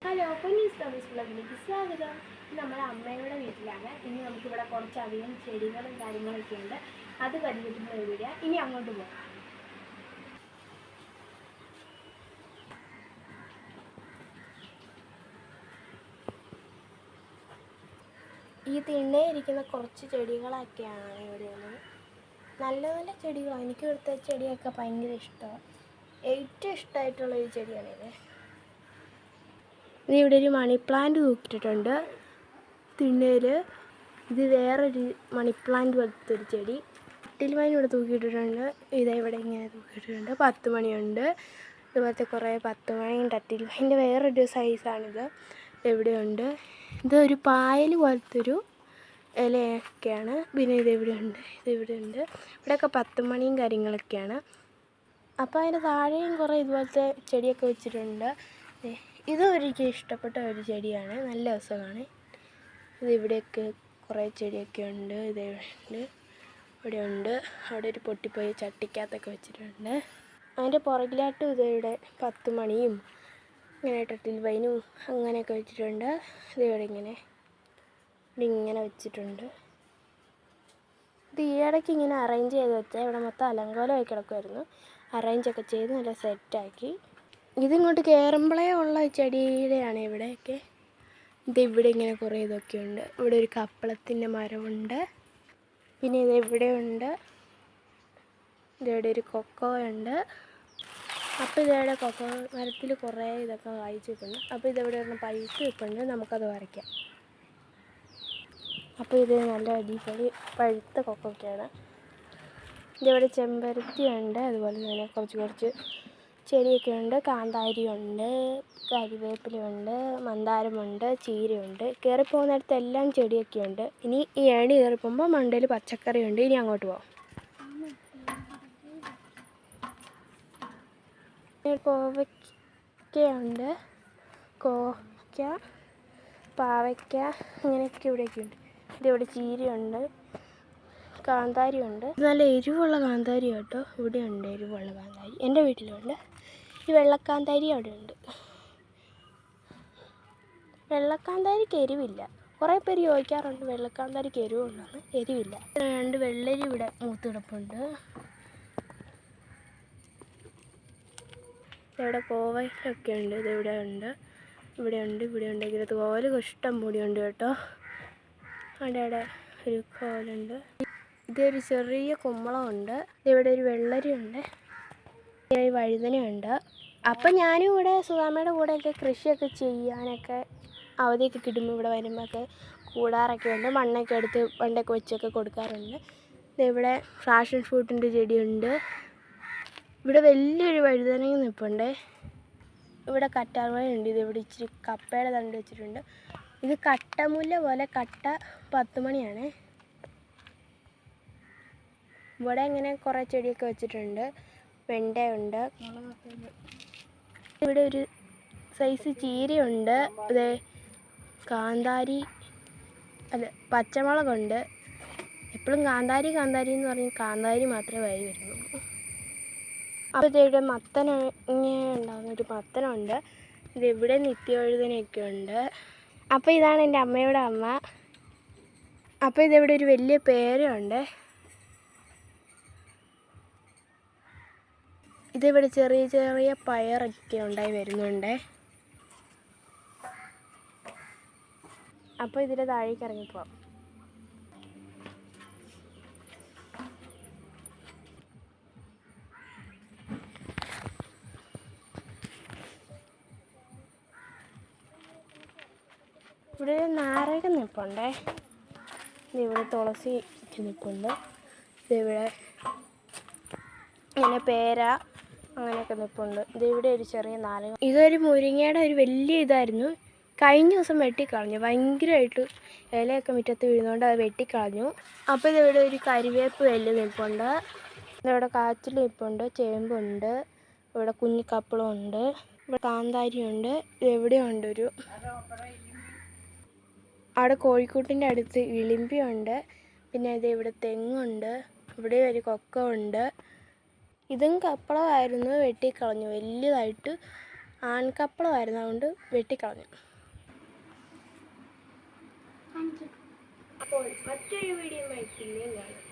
Hello, പൊന്നീസ് Thomas വ്ളോഗിലേക്ക് സ്വാഗതം. നമ്മുടെ അമ്മയുടെ വീട്ടിലാണ്. ഇനി നമുക്കിവിടെ കുറച്ചധികം ചെടികളും കാര്യങ്ങളൊക്കെ ഉണ്ട്. അത് പരിചയപ്പെടുന്ന ഒരു വീഡിയോ. ഇനി അങ്ങോട്ട് പോകാം. ഈ തിണ്ണയിലിരിക്കുന്ന കുറച്ച് ചെടികളൊക്കെയാണ് ഇവിടെ ഉള്ളത്. നല്ല നല്ല ചെടികളാണ്. എനിക്ക് ഇവിടുത്തെ ചെടിയൊക്കെ ഭയങ്കര ഇഷ്ടമാണ്. ഏറ്റവും ഇഷ്ടമായിട്ടുള്ളൊരു ചെടിയാണിത്. ഇവിടെ ഒരു മണി പ്ലാന്റ് തൂക്കിയിട്ടുണ്ട് തിണ്ണയിൽ. ഇത് വേറൊരു മണി പ്ലാന്റ് പോലത്തെ ഒരു ചെടി. ടട്ടിൽ വൈൻ ഇവിടെ തൂക്കിയിട്ടിട്ടുണ്ട്. ഇവിടെ ഇങ്ങനെ തൂക്കിയിട്ടിട്ടുണ്ട്. 10 മണിയുണ്ട്. ഇതുപോലത്തെ കുറേ 10 മണിയും ടട്ടിൽ വൈൻ്റെ വേറൊരു സൈസാണിത്. ഇവിടെയുണ്ട്. ഇതൊരു പായൽ പോലത്തെ ഒരു ഇലയൊക്കെയാണ്. പിന്നെ ഇതിവിടെയുണ്ട്. ഇവിടെയൊക്കെ 10 മണിയും കാര്യങ്ങളൊക്കെയാണ്. അപ്പോൾ അതിൻ്റെ താഴെയും കുറേ ഇതുപോലത്തെ ചെടിയൊക്കെ വെച്ചിട്ടുണ്ട്. ഇതും എനിക്ക് ഇഷ്ടപ്പെട്ട ഒരു ചെടിയാണ്. നല്ല രസമാണ്. ഇവിടെയൊക്കെ കുറേ ചെടിയൊക്കെ ഉണ്ട്. ഇവിടെയുണ്ട്. അവിടെ ഒരു പൊട്ടിപ്പോയി ചട്ടിക്കകത്തൊക്കെ വെച്ചിട്ടുണ്ട്. അതിൻ്റെ പുറകിലായിട്ടും ഇതിവിടെ 10 മണിയും ഇങ്ങനെ ടട്ടിൽ വൈനും അങ്ങനെയൊക്കെ വെച്ചിട്ടുണ്ട്. ഇതിവിടെ ഇങ്ങനെ വെച്ചിട്ടുണ്ട്. ഇത് ഈ ഇടയ്ക്ക് ഇങ്ങനെ അറേഞ്ച് ചെയ്ത് വെച്ചാൽ ഇവിടെ മൊത്തം അലങ്കോലമായി കിടക്കുമായിരുന്നു. അറേഞ്ചൊക്കെ ചെയ്ത് നല്ല സെറ്റാക്കി. ഇതിങ്ങോട്ട് കയറുമ്പോഴേ ഉള്ള ചെടിയുടെയാണ് ഇവിടെയൊക്കെ. ഇവിടെ ഇങ്ങനെ കുറേ ഇതൊക്കെയുണ്ട്. ഇവിടെ ഒരു കപ്പളത്തിൻ്റെ മരമുണ്ട്. പിന്നെ ഇവിടെയുണ്ട്. ഇതിവിടെ ഒരു കൊക്കോ ഉണ്ട്. അപ്പോൾ ഇതിവിടെ കൊക്കോ മരത്തിൽ കുറേ ഇതൊക്കെ വായിച്ച് വെക്കുന്നു. അപ്പോൾ ഇതെവിടെ ഒന്ന് പഴുത്ത് വെക്കുന്നുണ്ട്. നമുക്കത് വരയ്ക്കാം. അപ്പോൾ ഇത് നല്ല അടിപൊളി പഴുത്ത കൊക്കോയൊക്കെയാണ്. ഇതിവിടെ ചെമ്പരത്തിയുണ്ട്. അതുപോലെ തന്നെ കുറച്ച് ചെടിയൊക്കെ ഉണ്ട്. കാന്താരിയുണ്ട്, കരിവേപ്പിലയുണ്ട്, മന്ദാരമുണ്ട്, ചീരയുണ്ട്. കയറിപ്പോകുന്നിടത്ത് എല്ലാം ചെടിയൊക്കെ ഉണ്ട്. ഇനി ഈ ഏണി കയറിപ്പോകുമ്പോൾ മണ്ടയിൽ പച്ചക്കറിയുണ്ട്. ഇനി അങ്ങോട്ട് പോകാം. കോവയ്ക്കയുണ്ട്. കോവയ്ക്ക, പാവയ്ക്ക അങ്ങനെയൊക്കെ ഇവിടെയൊക്കെ ഉണ്ട്. ഇതിവിടെ ചീരയുണ്ട്, കാന്താരിയുണ്ട്. നല്ല എരിവുള്ള കാന്താരി കേട്ടോ. ഇവിടെയുണ്ട് എരിവുള്ള കാന്താരി. എൻ്റെ വീട്ടിലുണ്ട്. ഈ വെള്ളക്കാന്താരി അവിടെ ഉണ്ട്. വെള്ളക്കാന്താരിക്ക് എരിവില്ല. കുറേ പേര് ചോദിക്കാറുണ്ട് വെള്ളക്കാന്താരിക്ക് എരിവുണ്ടെന്ന്. എരിവില്ല. 2 വെള്ളരി ഇവിടെ മൂത്ത് കിടപ്പുണ്ട്. ഇവിടെ കോവയ്ക്കൊക്കെ ഉണ്ട്. ഇവിടെയുണ്ട്. ഇതുപോലെ ഇഷ്ടം പൊടിയുണ്ട് കേട്ടോ. അവിടെ ഒരു കോലുണ്ട്. ഇതൊരു ചെറിയ കുമ്പളമുണ്ട്. ഇവിടെ ഒരു വെള്ളരിയുണ്ട്. വഴുതനയുണ്ട്. അപ്പം ഞാനും ഇവിടെ സുധാമ്മയുടെ കൂടെയൊക്കെ കൃഷിയൊക്കെ ചെയ്യാനൊക്കെ അവധിയൊക്കെ കിട്ടുമ്പോൾ ഇവിടെ വരുമ്പോഴൊക്കെ കൂടാറൊക്കെ ഉണ്ട്. മണ്ണൊക്കെ എടുത്ത് പണ്ടൊക്കെ വെച്ചൊക്കെ കൊടുക്കാറുണ്ട്. ഇവിടെ ഫാഷൻ ഫ്രൂട്ടിൻ്റെ ചെടിയുണ്ട്. ഇവിടെ വലിയൊരു വഴുതനയും നിൽപ്പുണ്ട്. ഇവിടെ കറ്റാർവാഴയുണ്ട്. ഇതിവിടെ ഇച്ചിരി കപ്പയുടെ തണ്ട് വെച്ചിട്ടുണ്ട്. ഇത് കട്ടമുല്ല പോലെ കട്ട 10 മണിയാണ്. ഇവിടെ ഇങ്ങനെ കുറേ ചെടിയൊക്കെ വെച്ചിട്ടുണ്ട്. വെണ്ടയുണ്ട്. ഇവിടെ ഒരു സൈസ് ചീരയുണ്ട്. അതെ, പച്ചമുളകുണ്ട്. എപ്പോഴും കാന്താരി എന്ന് പറഞ്ഞ് കാന്താരി മാത്രമേ വായി വരുന്നുള്ളൂ. അപ്പോൾ ഇതിവിടെ മത്തന ഉണ്ടാകുന്നൊരു മത്തനുണ്ട്. ഇതിവിടെ നിത്യവഴുതനയൊക്കെ ഉണ്ട്. അപ്പോൾ ഇതാണ് എൻ്റെ അമ്മയുടെ അമ്മ. അപ്പോൾ ഇതിവിടെ ഒരു വലിയ പേരയുണ്ട്. ഇതിവിടെ ചെറിയ പയറൊക്കെ ഉണ്ടായി വരുന്നുണ്ട്. അപ്പോൾ ഇതിൻ്റെ താഴേക്ക് ഇറങ്ങിപ്പോവാം. ഇവിടെ നാരകം നിൽപ്പുണ്ടേ. ഇവിടെ തുളസി നിൽപ്പുണ്ട്. ഇതിവിടെ ഇങ്ങനെ പേര അങ്ങനെയൊക്കെ നിൽപ്പുണ്ട്. ഇതിവിടെ ഒരു ചെറിയ നാരകം. ഇതൊരു മുരിങ്ങയുടെ ഒരു വലിയ ഇതായിരുന്നു. കഴിഞ്ഞ ദിവസം വെട്ടിക്കളഞ്ഞു. ഭയങ്കരമായിട്ട് ഇലയൊക്കെ മുറ്റത്ത് വീഴുന്നതുകൊണ്ട് അത് വെട്ടിക്കളഞ്ഞു. അപ്പോൾ ഇതിവിടെ ഒരു കരിവേപ്പ് വെല്ല് നിൽപ്പുണ്ട്. ഇതിവിടെ കാച്ചിൽ നിൽപ്പുണ്ട്, ചേമ്പുണ്ട്, ഇവിടെ കുഞ്ഞിക്കപ്പളമുണ്ട്, ഇവിടെ കാന്താരിയുണ്ട്. ഇവിടെയുണ്ട് അവിടെ കോഴിക്കൂട്ടിൻ്റെ അടുത്ത് ഇളിമ്പിയുണ്ട്. പിന്നെ ഇവിടെ തെങ്ങുണ്ട്. ഇവിടെ ഒരു കൊക്ക ഉണ്ട്. ഇതും കപ്പളമായിരുന്നു, വെട്ടിക്കളഞ്ഞു. വലിയതായിട്ട് ആൺകപ്പളമായിരുന്നു, അതുകൊണ്ട് വെട്ടിക്കളഞ്ഞു. അപ്പോൾ മറ്റൊരു വീഡിയോ പിന്നെയും കാണാം.